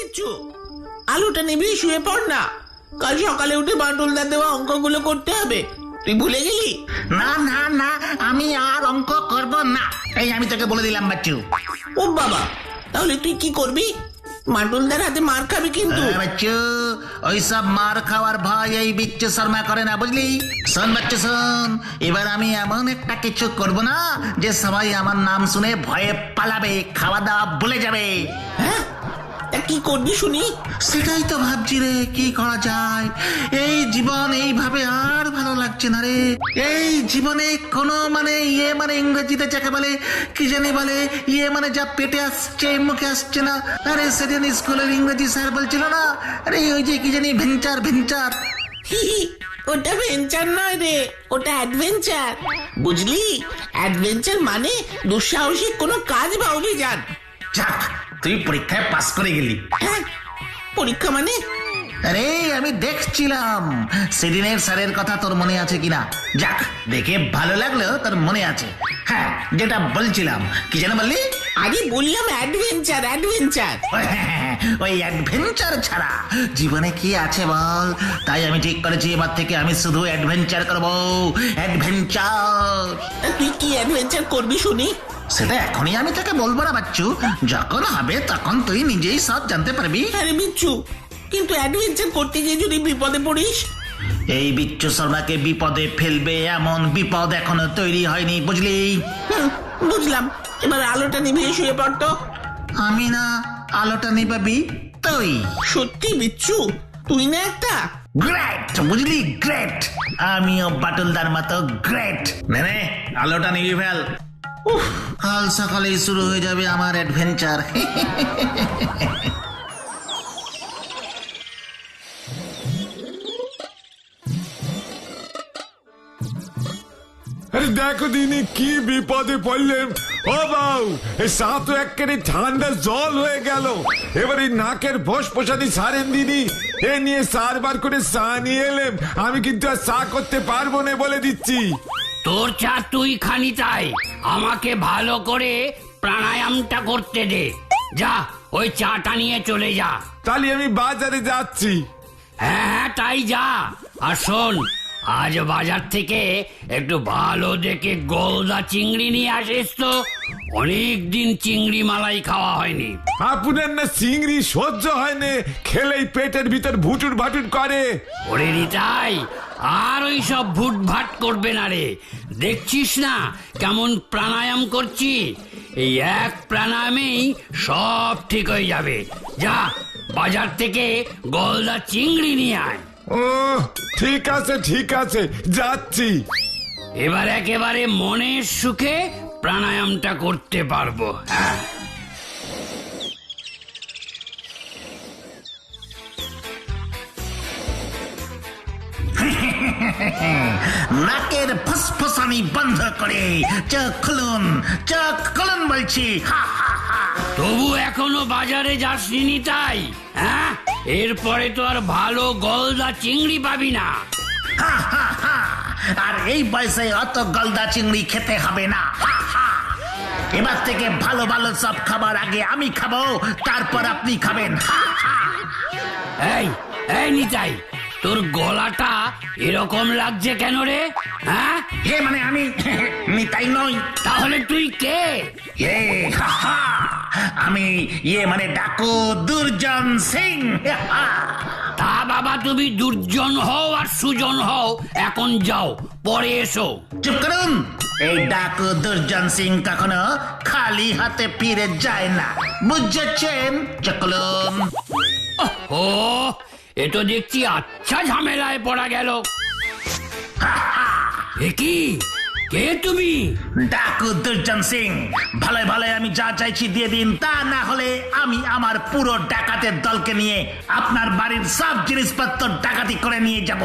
বিচ্ছু, আলুটা নিবি, শুয়ে পড় না। কাল সকালে উঠে বাটুলদার দেওয়া অঙ্কগুলো করতে হবে। তুই ভুলে গেলি? না না না, আমি আর অঙ্ক করব না, এই আমি তোকে বলে দিলাম বাচ্চু। ও বাবা, তাহলে তুই কি করবি? বাটুলদার হাতে মার খাবি কিন্তু। বাচ্চু, ওইসব মার খাওয়ার ভয় এই বিচ্ছু শর্মা করে না, বুঝলি? শোন বাচ্চু শোন, এবার আমি এমন একটা কিছু করব না যে সবাই আমার নাম শুনে ভয়ে পালাবে, খাওয়া দাওয়া ভুলে যাবে। হ্যাঁ, তা কি করবি শুনি? সেটাই তো ভাবছি রে, কি করা যায়। এই জীবন এইভাবে আর ভালো লাগছে না রে। এই জীবনে কোনো মানে ইংরেজিতে যাকে বলে কি জানি বলে, যা পেটে আসছে মুখে আসছে না। আরে সেদিন স্কুলের ইংরেজি স্যার বলছিল না, আরে ওই যে কি জানি ভেঞ্চার। ওটা ভেঞ্চার নয় রে, ওটা অ্যাডভেঞ্চার। বুঝলি, অ্যাডভেঞ্চার মানে দুঃসাহসিক কোনো কাজ বা অভিযান। যাক, তুই পরীক্ষায় পাস করে গেলি। হ্যাঁ, পরীক্ষা মানে? আরে আমি দেখছিলাম সেদিনের স্যারের কথা তোর মনে আছে কিনা। যাক, দেখে ভালো লাগলো তোর মনে আছে। হ্যাঁ, যেটা বলছিলাম কি যেন বললি? আরে বললাম অ্যাডভেঞ্চার। ওই অ্যাডভেঞ্চার ছাড়া জীবনে কি আছে বল? তাই আমি ঠিক করেছি এবার থেকে আমি শুধু অ্যাডভেঞ্চার করবো, অ্যাডভেঞ্চার। তুই কি অ্যাডভেঞ্চার করবি শুনি? সেটা এখনই আমি তোকে বলবো না বাচ্চু, যখন হবে তখন তুই নিজেই সব জানতে পারবি। আরে বিচ্ছু, কিন্তু অ্যাডভেঞ্চার করতে গিয়ে যদি বিপদে পড়িস? এই বিচ্ছু শর্মাকে বিপদে ফেলবে এমন বিপদ এখনো তৈরি হয়নি, বুঝলি? বুঝলাম। এবার আলোটা নিভিয়ে শুয়ে পড়তো। আমি না, আলোটা নিবাবি তুই। সত্যি বিচ্ছু, তুই না একটা গ্রেট, বুঝলি? গ্রেট। আমিও বাটুলদার মতো গ্রেট। নে, আলোটা নিবি ফেল। কাল সকালেই শুরু হয়ে যাবে আমার অ্যাডভেঞ্চার। আরে দেখো দিনি কি বিপদে পড়লেন। ও বাউ, এই সা তো একেবারে ঠান্ডা জল হয়ে গেল। এবার এই নাকের ফসফসানি সারেন দিনি, এ নিয়ে 4 বার করে চা নিয়ে এলেম। আমি কিন্তু আর চা করতে পারবো না বলে দিচ্ছি। তোর চা তুই খানি, তাই আমাকে ভালো করে প্রাণায়ামটা করতে দে। যা, ওই চাটা নিয়ে চলে যা। তাহলে আমি বাজারে যাচ্ছি। হ্যাঁ, তাই যা। আর শোন, আজ বাজার থেকে একটু ভালো দেখে গলদা চিংড়ি নিয়ে আসিস তো। অনেকদিন চিংড়ি মালাই খাওয়া হয়নি। আপনার না চিংড়ি সহ্য হয় না, খেলেই পেটের ভিতর ভুটুর ভাটুর করে। ওরে নিতাই, আর ওই সব ভুট ভাট করবে না রে। দেখছিস না কেমন প্রাণায়াম করছি? এই এক প্রাণায়ামেই সব ঠিক হয়ে যাবে। যা, বাজার থেকে গলদা চিংড়ি নিয়ে আয়। ও ঠিক আছে, যাচ্ছি। এবার একেবারে মনের সুখে প্রাণায়ামটা করতে পারবো। হ্যাঁ, নাকের ফসফসানি বন্ধ করে চোখ খুলুন বলছি। তবু এখনো বাজারে যাসনি নিতাই? হ্যাঁ, এরপরে তো আর ভালো গলদা চিংড়ি পাবি না। আর এই বয়সে অত গলদা চিংড়ি খেতে হবে না। এবার থেকে ভালো ভালো সব খাবার আগে আমি খাবো, তারপর আপনি খাবেন। এই নিতাই, তোর গলাটা এরকম লাগছে কেন রে? হ্যাঁ, মানে আমি নিতাই নই। তাহলে তুই কে? আমি মানে ডাকু দুর্জন সিং। তা বাবা, তুমি দুর্জন হও আর সুজন হও, এখন যাও, পরে এসো। চুপ করুন, এই ডাকু দুর্জন সিং কখনো খালি হাতে ফিরে যায় না, বুঝেছেন? চকলুন। ও, এ তো দেখছি আচ্ছা ঝামেলায় পড়া গেল। কি, কে তুমি? ডাকু দুর্জন সিং। ভালো ভালো আমি যা চাইছি দিয়ে দিন, তা না হলে আমি আমার পুরো ডাকাতের দলকে নিয়ে আপনার বাড়ির সব জিনিসপত্র ডাকাতি করে নিয়ে যাব।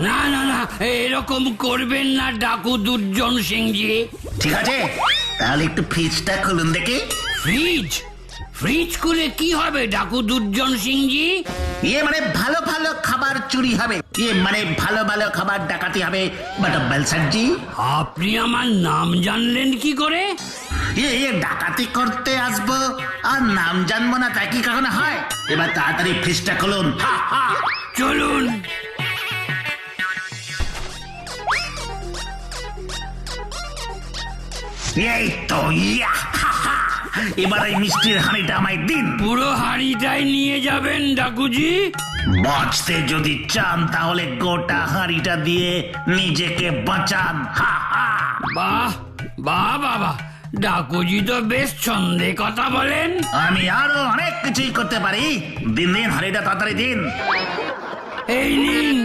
না না না, এরকম করবেন না ডাকু দুর্জন সিংজি। ঠিক আছে, তাহলে একটু ফ্রিজটা খুলুন দেখি। ফ্রিজ খুলে কি হবে ডাকু দুর্জন সিংজি? মানে ভালো ভালো খাবার চুরি হবে, মানে ভালো ভালো খাবার ডাকাতি হবে। বাট বেলসাজি, আপনি আমার নাম জানলেন কি করে? ডাকাতি করতে আসবো আর নাম জানবো না, তা কি কখনো হয়? এবার তাড়াতাড়ি ফ্রিজটা খুলুন। চলুন। এই তো, ইয়া, হা, হা। এবার এই মিষ্টির হাঁড়িটা আমায় দিন। পুরো হাঁড়িটাই নিয়ে যাবেন ডাকুজি? বাঁচতে যদি চান তাহলে গোটা হাঁড়িটা দিয়ে নিজেকে বাঁচান। হা হা। বাহ বাহ বাবা, ডাকুজি তো বেশ ছন্দে কথা বলেন। আমি আরো অনেক কিছুই করতে পারি। দিন দিন হাঁড়িটা তাড়াতাড়ি দিন। এই নিন।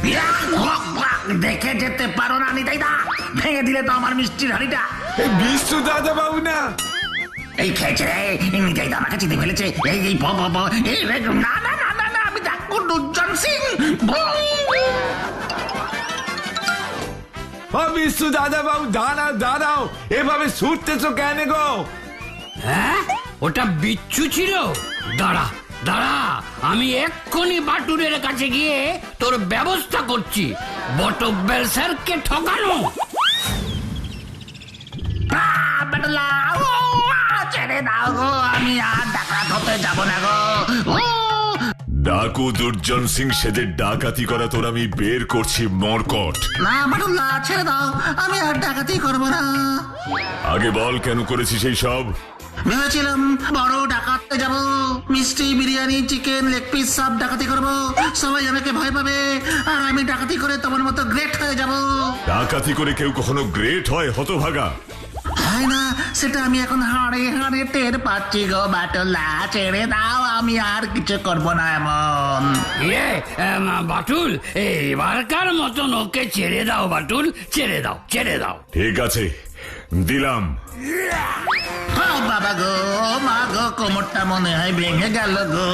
ইয়া, ওয়াক, ওয়াক, দেখে যেতে পারো না নিতাইদা? ভেঙে দিলে তো আমার মিষ্টির হাঁড়িটা। এই বিষ্ণু দাদা বাবু না? এই খেয়েছে রে, নিতাইদা আমাকে চিঠি ফেলেছে। এই না না না না না, আমি ডাক্তার দুর্জন সিং। ও বিষ্ণু দাদা বাবু, দাঁড়াও দাঁড়াও, এভাবে ছুটতেছো কেন গো? হ্যাঁ, ওটা বিচ্ছু ছিল? দাঁড়া দাঁড়া, আমি এক্ষুনি বাটুরের কাছে গিয়ে তোর ব্যবস্থা করছি। বটব্বেল স্যারকে ঠকানো। ছেড়ে দাও গো, আমি আর ডাকাত হতে যাবো না গো। ডাকু দুর্জন সিং সেজে ডাকাতি করা তোর আমি বের করছি মরকট। না বাটুল্লা, ছেড়ে দাও, আমি আর ডাকাতি করবো না। আগে বল কেন করেছিস সেই সব? ভেবেছিলাম বড় ডাকাতে যাব, মিষ্টি, বিরিয়ানি, চিকেন, লেগ পিস সব ডাকাতি করব। সবাই আমাকে ভয় পাবে আর আমি ডাকাতি করে তোমার মতো গ্রেট হয়ে যাব। ডাকাতি করে কেউ কখনো গ্রেট হয় হতভাগা? হয় না, সেটা আমি এখন হাড়ে হাড়ে টের পাচ্ছি গো বাটুল্লা। ছেড়ে দাও, আমি আর কিছু করব না এমন। বাটুল, এবারকার মতন ওকে ছেড়ে দাও বাটুল, ছেড়ে দাও ছেড়ে দাও। ঠিক আছে, দিলাম। বাবা গো, মা গো, কোমরটা মনে হয় ভেঙে গেল গো।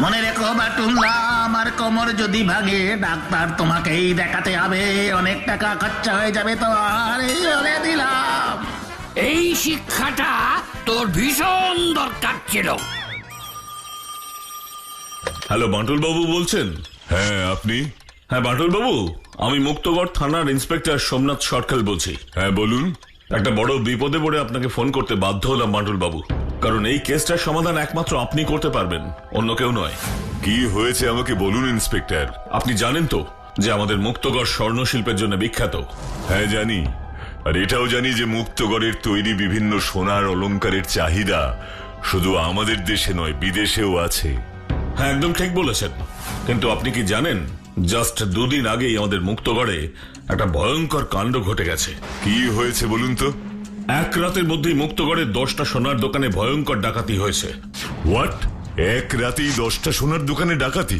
মনে রেখো বাটুল্লা, আমার কোমর যদি ভাঙে ডাক্তার তোমাকেই দেখাতে হবে। অনেক টাকা খরচা হয়ে যাবে তো। আর এই বলে দিলাম। এই শিক্ষাটা তোর ভীষণ দরকার ছিল। হ্যালো, বাটুল বাবু বলছেন? হ্যাঁ, আপনি? হ্যাঁ বাটুল বাবু, আমি মুক্তগড় থানার ইন্সপেক্টর সোমনাথ সরকার বলছি। হ্যাঁ বলুন। একটা বড় বিপদে পড়ে আপনাকে ফোন করতে বাধ্য হলাম বাটুল বাবু, কারণ এই কেসটার সমাধান একমাত্র আপনি করতে পারবেন, অন্য কেউ নয়। কি হয়েছে আমাকে বলুন ইন্সপেক্টর। আপনি জানেন তো যে আমাদের মুক্তগড় স্বর্ণশিল্পের জন্য বিখ্যাত? হ্যাঁ জানি, আর এটাও জানি যে মুক্তগড়ের তৈরি বিভিন্ন সোনার অলংকারের চাহিদা শুধু আমাদের দেশে নয়, বিদেশেও আছে। হ্যাঁ একদম ঠিক বলেছেন, কিন্তু আপনি কি জানেন জাস্ট দুদিন আগেই আমাদের মুক্তগড়ে একটা ভয়ঙ্কর কাণ্ড ঘটে গেছে। কি হয়েছে বলুন তো? এক রাতের মধ্যেই মুক্তগড়ের 10টা সোনার দোকানে ভয়ঙ্কর ডাকাতি হয়েছে। হোয়াট? এক রাতেই 10টা সোনার দোকানে ডাকাতি?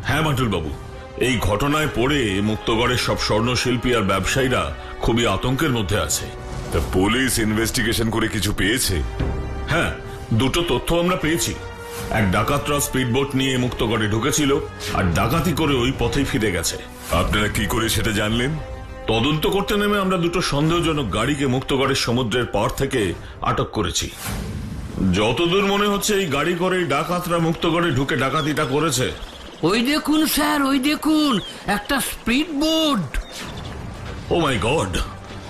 হ্যাঁ বাটুল বাবু, এই ঘটনায় পড়ে মুক্তগড়ের সব স্বর্ণশিল্পী আর ব্যবসায়ীরা খুবই আতঙ্কের মধ্যে আছে। তা পুলিশ ইনভেস্টিগেশন করে কিছু পেয়েছে? হ্যাঁ, দুটো তথ্য আমরা পেয়েছি। এক ডাকাতরা স্পিডবোট নিয়ে মুক্তগড়ে ঢুকেছিল আর ডাকাতি করে ওই পথেই ফিরে গেছে। আপনারা কি করে সেটা জানলেন? তদন্ত করতে নেমে আমরা দুটো সন্দেহজনক গাড়িকে মুক্তগড়ের সমুদ্রের পার থেকে আটক করেছি। যতদূর মনে হচ্ছে এই গাড়ি করে ডাকাতরা মুক্তগড়ে ঢুকে ডাকাতিটা করেছে। ওই দেখুন স্যার, ওই দেখুন একটা স্পিড বোট। ও মাই গড,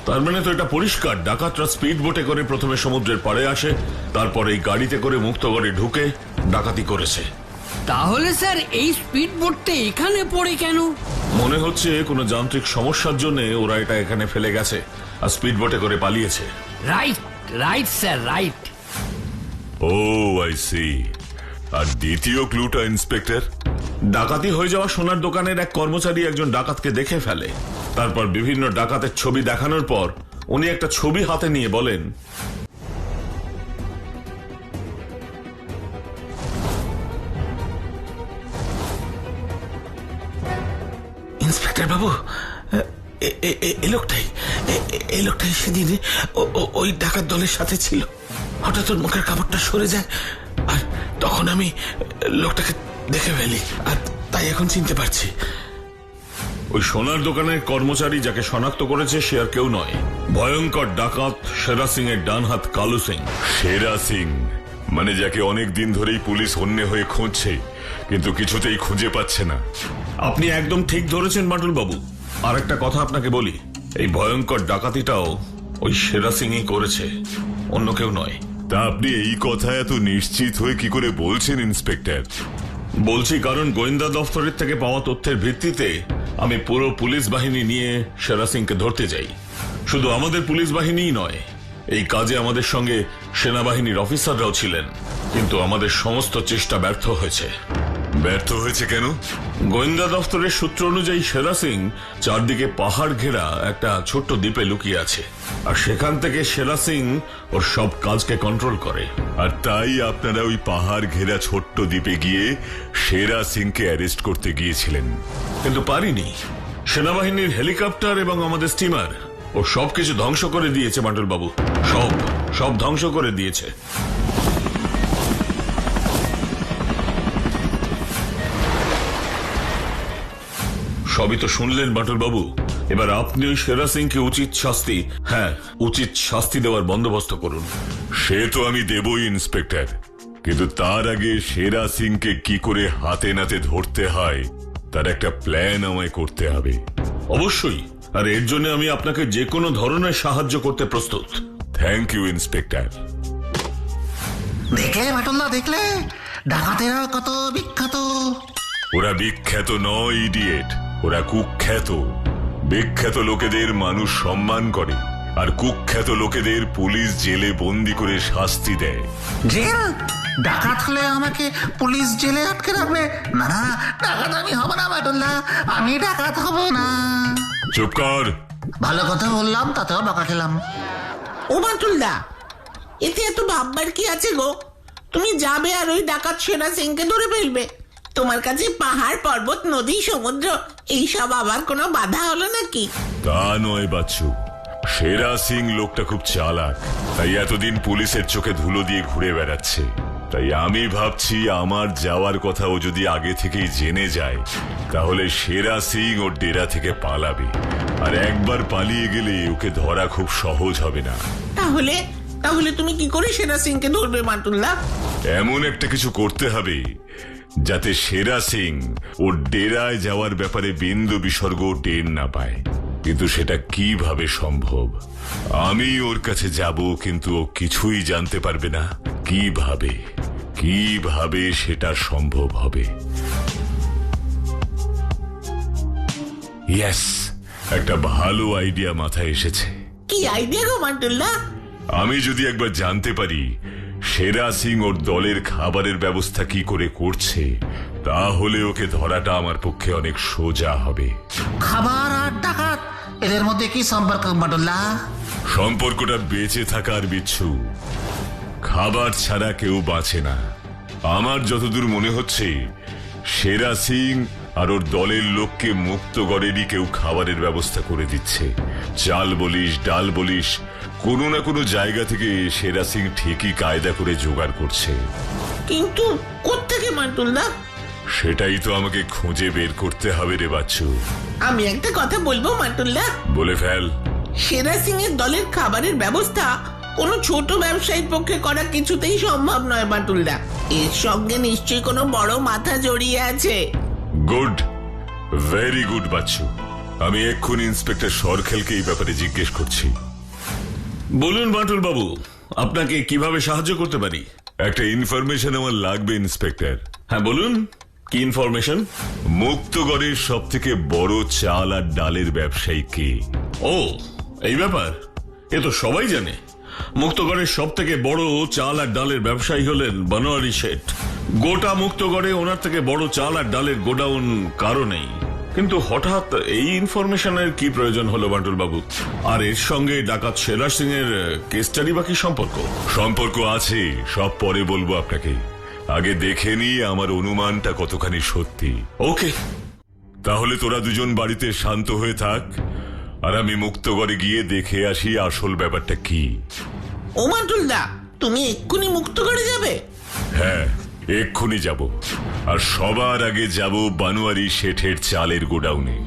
তার মানে তো এটা পরিষ্কার ডাকাতরা স্পিড বোটে করে প্রথমে সমুদ্রের পাড়ে আসে, তারপর এই গাড়িতে করে মুক্তগড়ে ঢুকে ডাকাতি করেছে। তাহলে স্যার এই স্পিড বোটটা এখানে পড়ে কেন? মনে হচ্ছে কোনো যান্ত্রিক সমস্যার জন্য ওরা এটা এখানে ফেলে গেছে আর স্পিড বোটে করে পালিয়েছে। Right right sir, right. Oh I see. আর দ্বিতীয় ক্লুটা ইন্সপেক্টর? ডাকাতি হয়ে যাওয়া সোনার দোকানের এক কর্মচারী একজন ডাকাতকে দেখে ফেলে। তারপর বিভিন্ন ডাকাতের ছবি দেখানোর পর উনি একটা ছবি হাতে নিয়ে বলেন, ইন্সপেক্টর বাবু, এই লোকটাই সেদিন ওই ডাকাত দলের সাথে ছিল। হঠাৎ ওর মুখের কাপড়টা সরে যায় আর তখন আমি লোকটাকে দেখে ফেলি, আর তাই এখন চিনতে পারছি। ওই সোনার দোকানের কর্মচারী যাকে শনাক্ত করেছে সে আর কেউ নয়, ভয়ঙ্কর ডাকাত সেরা সিং এর ডান হাত কালু সিং। সেরা সিং মানে যাকে অনেক দিন ধরেই পুলিশ অন্য হয়ে খুঁজছে, কিন্তু কিছুতেই খুঁজে পাচ্ছে না। আপনি একদম ঠিক ধরেছেন বাটুল বাবু। আর একটা কথা আপনাকে বলি, এই ভয়ঙ্কর ডাকাতিটাও ওই সেরা সিংই করেছে, অন্য কেউ নয়। তা আপনি এই কথা এত নিশ্চিত হয়ে কি করে বলছেন ইন্সপেক্টর? বলছি কারণ গোয়েন্দা দফতরের থেকে পাওয়া তথ্যের ভিত্তিতে আমি পুরো পুলিশ বাহিনী নিয়ে সেরা সিংকে ধরতে যাই। শুধু আমাদের পুলিশ বাহিনীই নয়, এই কাজে আমাদের সঙ্গে সেনাবাহিনীর অফিসাররাও ছিলেন, কিন্তু আমাদের সমস্ত চেষ্টা ব্যর্থ হয়েছে। ব্যর্থ হয়েছে কেন? গোয়েন্দা দফতরের সূত্র অনুযায়ী সেরা সিং চারদিকে পাহাড় ঘেরা একটা ছোট্ট দ্বীপে লুকিয়ে আছে, আর সেখান থেকে সেরা সিং ওর সব কাজকে কন্ট্রোল করে। আর তাই আপনারা ওই পাহাড় ঘেরা ছোট্ট দ্বীপে গিয়ে সেরা সিংকে অ্যারেস্ট করতে গিয়েছিলেন। কিন্তু পারিনি। সেনাবাহিনীর হেলিকপ্টার এবং আমাদের স্টিমার ও সবকিছু ধ্বংস করে দিয়েছে বাটুল বাবু, সব ধ্বংস করে দিয়েছে। সবই তো শুনলেন বাটুল বাবু। এবার আপনি ওই সেরা সিংকে উচিত শাস্তি দেওয়ার বন্দোবস্ত করুন। সে তো আমি দেবই ইন্সপেক্টর, কিন্তু তার আগে সেরা সিংকে কি করে হাতে নাতে ধরতে হয় তার একটা প্ল্যান আমায় করতে হবে। অবশ্যই, আর এর জন্য আমি আপনাকে যে কোনো ধরনের সাহায্য করতে প্রস্তুত। Thank you inspector. দেখলে বাটুলদা, দেখলে ডাকাতেরা কত বিখ্যাত। ওরা বিখ্যাত নয় ইডিয়েট, ওরা কুখ্যাত। বিখ্যাত লোকেদের মানুষ সম্মান করে, আর কুখ্যাত লোকেদের পুলিশ জেলে বন্দি করে শাস্তি দেয়। জেল? ডাকাত হলে আমাকে পুলিশ জেলে আটকে রাখবে? না না, ডাকাত আমি হব না বাটুলদা, আমি ডাকাত হব না। চুপ কর। ভালো কথা বললাম, তাতেও বকা খেলাম। ও বাটুলদা, এতে এত ভাববার কি আছে গো? তুমি যাবে আর ওই ডাকাত সেরা সিংকে ধরে ফেলবে। তোমার কাছে পাহাড়, পর্বত, নদী, সমুদ্র এইসব আবার কোনো বাধা হলো নাকি? তা নয় বাচ্চু, সেরা সিং লোকটা খুব চালাক, তাই এতদিন পুলিশের চোখে ধুলো দিয়ে ঘুরে বেড়াচ্ছে। তাই আমি ভাবছি আমার যাওয়ার কথা ও যদি আগে থেকেই জেনে যায়, তাহলে সেরা সিং ওর ডেরা থেকে পালাবে, আর একবার পালিয়ে গেলে ওকে ধরা খুব সহজ হবে না। তাহলে তাহলে তুমি কি করে সেরা সিংকে ধরবে বাটুলদা? এমন একটা কিছু করতে হবে যাতে সেরা সিং ওর ডেরায় যাওয়ার ব্যাপারে বিন্দু বিসর্গ টের না পায়। কিন্তু সেটা কিভাবে সম্ভব? আমি ওর কাছে যাব, কিন্তু ও কিছুই জানতে পারবে না। কিভাবে সেটা সম্ভব হবে? ইয়েস, একটা ভালো আইডিয়া মাথায় এসেছে। কি আইডিয়া গো বাটুলদা? আমি যদি একবার জানতে পারি সেরা সিং ওর দলের খাবারের ব্যবস্থা কি করে করছে, তাহলে ওকে ধরাটা আমার পক্ষে অনেক সোজা হবে। খাবার আর ডাকাত, এদের মধ্যে কি সম্পর্ক বাটুলদা? সম্পর্কটা বেঁচে থাকার বিচ্ছু। খাবার ছাড়া কেউ বাঁচে না। আমার যতদূর মনে হচ্ছে, সেরা সিং আর ওর দলের লোককে মুক্তগড়েরই কেউ খাবারের ব্যবস্থা করে দিচ্ছে। চাল বলিস, ডাল বলিস, কোনো না কোনো জায়গা থেকে সেরা সিং ঠিকই কায়দা করে জোগাড় করছে। কিন্তু কোত্থেকে বাটুলদা? সেটাই তো আমাকে খুঁজে বের করতে হবে রে বাচ্চু। আমি একটা কথা বলবো বাটুলদা। বলে ফেল। সেরা সিং এর দলের খাবারের ব্যবস্থা কোনো ছোট ব্যবসায়ীর পক্ষে করা কিছুতেই সম্ভব নয় বাটুলদা। এর সঙ্গে নিশ্চয়ই কোনো বড় মাথা জড়িয়ে আছে। Good, very good Bachchu. আমি এক্ষুনি ইন্সপেক্টর সরখেলকে এই ব্যাপারে জিজ্ঞেস করছি। বলুন বাটুল বাবু, আপনাকে কিভাবে সাহায্য করতে পারি? একটা ইনফরমেশন আমার লাগবে ইন্সপেক্টর। হ্যাঁ বলুন, কি ইনফরমেশন? মুক্তগড়ের সব থেকে বড় চাল আর ডালের ব্যবসায়ী কে? ও, এই ব্যাপার এ তো সবাই জানে। মুক্তগড়ের সব থেকে বড় চাল আর ডালের ব্যবসায়ী হলেন বনোয়ারি শেঠ। গোটা মুক্তগড়ে ওনার থেকে বড় চাল আর ডালের গোডাউন কারো নেই। কিন্তু হঠাৎ এই ইনফরমেশনের কি প্রয়োজন হলো বাটুল বাবু? আর এর সঙ্গে ডাকাত সেরা সিং এর কেসটারই বা কি সম্পর্ক? সম্পর্ক আছে, সব পরে বলবো আপনাকে। আগে দেখে নি আমার অনুমানটা কতখানি সত্যি। ওকে, তাহলে তোরা দুজন বাড়িতে শান্ত হয়ে থাক, আর আমি মুক্তগড়ে গিয়ে দেখে আসি আসল ব্যাপারটা কি। ও বাটুলদা, তুমি এক্ষুনি মুক্তগড়ে যাবে? হ্যাঁ, এক্ষুনি যাব, আর সবার আগে যাব বানোয়ারি শেঠের চালের গোডাউনে।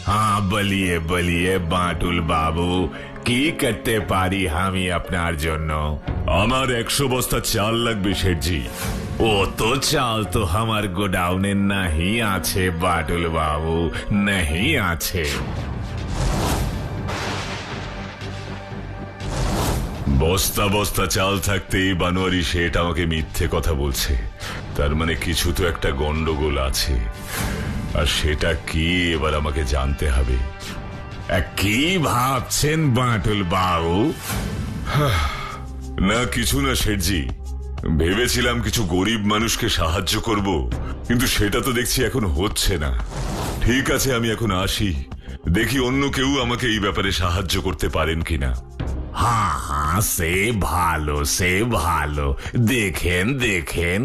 हाँ बलिए बलिए बाटुल बाबू, কি করতে পারি আমি আপনার জন্য? আমার 100 বস্তা চাল লাগবে শেঠজি। ও তো চাল তো আমার গোডাউনে নাহি আছে বাটুল বাবু, নাহি আছে। বস্তা বস্তা চাল থাকতেই বানোয়ারি শেঠ আমাকে মিথ্যে কথা বলছে। তার মানে কিছু তো একটা গন্ডগোল আছে, আর সেটা কি এবার আমাকে জানতে হবে। কি ভাবছেন বাটুল বাবু? না কিছু না শেঠজি, ভেবেছিলাম কিছু গরিব মানুষকে সাহায্য করব, কিন্তু সেটা তো দেখছি এখন হচ্ছে না। ঠিক আছে, আমি এখন আসি, দেখি অন্য কেউ আমাকে এই ব্যাপারে সাহায্য করতে পারেন কিনা। হ্যাঁ হ্যাঁ, সে ভালো, সে ভালো, দেখেন দেখেন।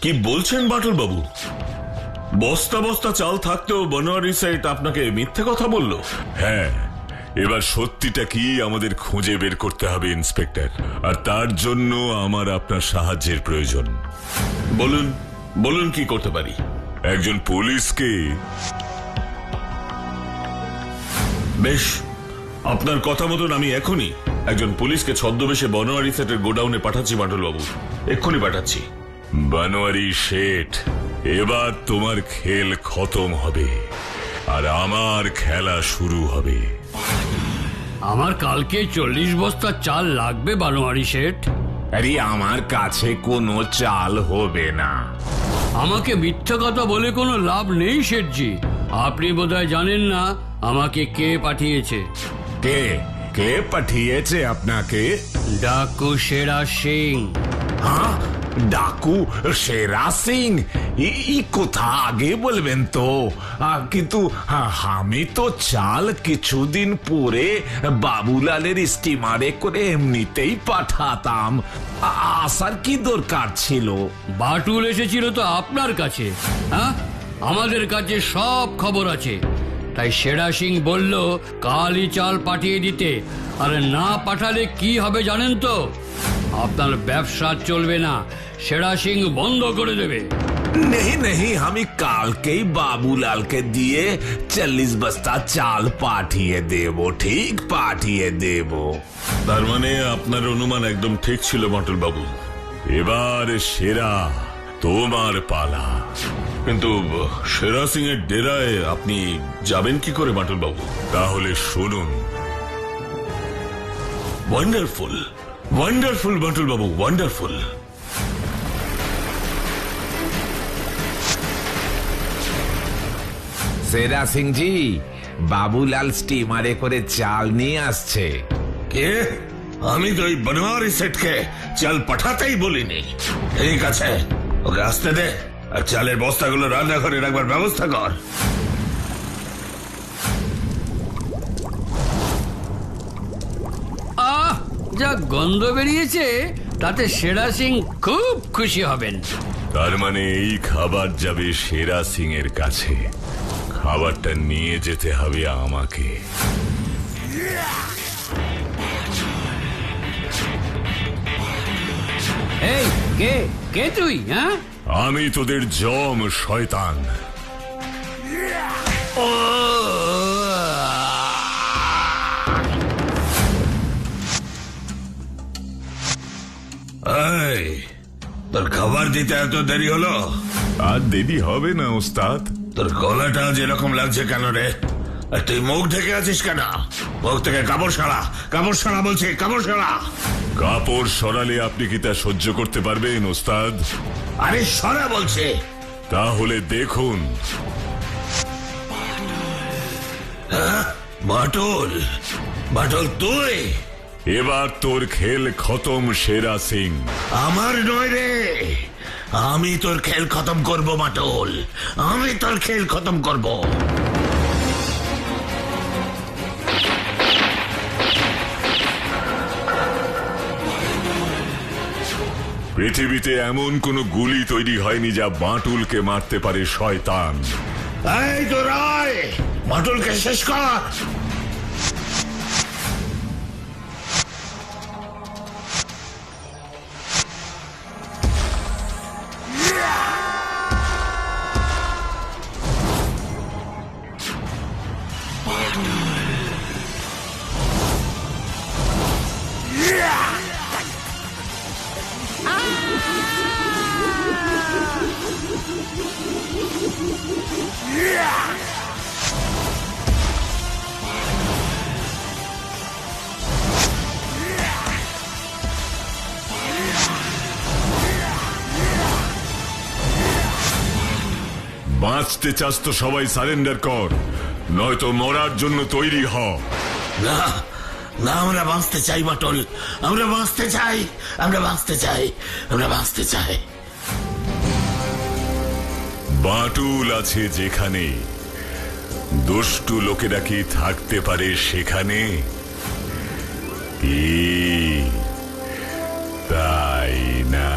কি বলছেন বাটুল বাবু? বস্তা বস্তা চাল থাকতেও বনোয়ারি সেট আপনাকে মিথ্যে কথা বললো? হ্যাঁ, এবার সত্যিটা কি আমাদের খুঁজে বের করতে হবে ইন্সপেক্টর, আর তার জন্য আমার আপনার সাহায্যের প্রয়োজন। বলুন বলুন, কি করতে পারি? একজন পুলিশকে। বেশ, আপনার কথা মতন আমি এখনই একজন পুলিশকে ছদ্মবেশে বনোয়ারি সেটের গোডাউনে পাঠাচ্ছি বাটুল বাবু, এক্ষুনি পাঠাচ্ছি। বানোয়ারি শেঠ, এবার তোমার খেল খতম হবে আর আমার খেলা শুরু হবে। আমার কালকে 40 বস্তা চাল লাগবে বানোয়ারি শেঠ। আরে আমার কাছে কোনো চাল হবে না। আমাকে মিথ্যা কথা বলে কোনো লাভ নেই শেঠজি। আপনি বোধহয় জানেন না আমাকে কে পাঠিয়েছে। কে কে পাঠিয়েছে আপনাকে? ডাকু সেরা সিং। হ্যাঁ, ডাকু সেরা সিং? এই কথা আগে বলবেন তো। কিন্তু আমি তো চাল কিছুদিন পরে বাবুলালের স্টিমারে করে এমনিতেই পাঠাতাম, আসার কি দরকার ছিল? বাটুল এসেছিল তো আপনার কাছে। হ্যাঁ, আমাদের কাছে সব খবর আছে। তাই সেরা সিং বলল কালই চাল পাঠিয়ে দিতে। আরে না পাঠালে কি হবে জানেন তো? আপনার ব্যবসা চলবে না, সেরা সিং বন্ধ করে দেবে। नहीं नहीं, আমি কালকেই বাবুলালকে দিয়ে 40 বস্তা চাল পাঠিয়ে দেব, ঠিক পাঠিয়ে দেব। তার মানে আপনার অনুমান একদম ঠিক ছিল বাটুল বাবু। এবার সেরা তোমার পালা। কিন্তু সেরা সিং এর ডেরায় আপনি যাবেন কি করে বাটুল বাবু? তাহলে শুনুন। ওয়ান্ডারফুল ওয়ান্ডারফুল বাটুল বাবু, ওয়ান্ডারফুল। সেরা সিং জি, বাবুলাল স্টিমারে করে চাল নিয়ে আসছে। কে? আমি তো ওই বনোয়ারি সেটকে চাল পাঠাতেই বলিনি। ঠিক আছে, ওকে আসতে দে, আর চালের বস্তাগুলো রান্নাঘরে রাখবার ব্যবস্থা কর। আহ, যা গন্ধ বেরিয়েছে তাতে সেরা সিং খুব খুশি হবেন। তার মানে এই খাবার যাবে সেরা সিং এর কাছে, খাবারটা নিয়ে যেতে হবে আমাকে। এই কে কে তুই? হ্যাঁ, আমি তোদের জম শয়তান। ও এই, তোর খাবার দিতে এত দেরি হলো? আর দেরি হবে না ওস্তাদ। তোর গলাটা যেরকম লাগছে কেন রে? আর তুই মুখ ঢেকে আছিস কেন? মুখ থেকে কাপড় সরা, কাপড় সরা বলছি, কাপড় সরা। কাপড় সরালে আপনি কি তা সহ্য করতে পারবেন ওস্তাদ? আরে সরা বলছে। তাহলে দেখুন। বাটুল, বাটুল তুই? এবার তোর খেল খতম সেরা সিং। আমার নয় রে, আমি তোর খেল খতম করব বাটুল, আমি তোর খেল খতম করব। পৃথিবীতে এমন কোন গুলি তৈরি হয়নি যা বাটুলকে মারতে পারে শয়তান। এই তো রায়, বাটুলকে শেষ কর। বাঁচতে চাস তো সবাই সারেন্ডার কর, নয়তো মরার জন্য তৈরি হ। না না, আমরা বাঁচতে চাই বাটল, আমরা বাঁচতে চাই, আমরা বাঁচতে চাই, আমরা বাঁচতে চাই। বাটুল আছে যেখানে, দুষ্টু লোকেরা কি থাকতে পারে সেখানে? কি তাই না?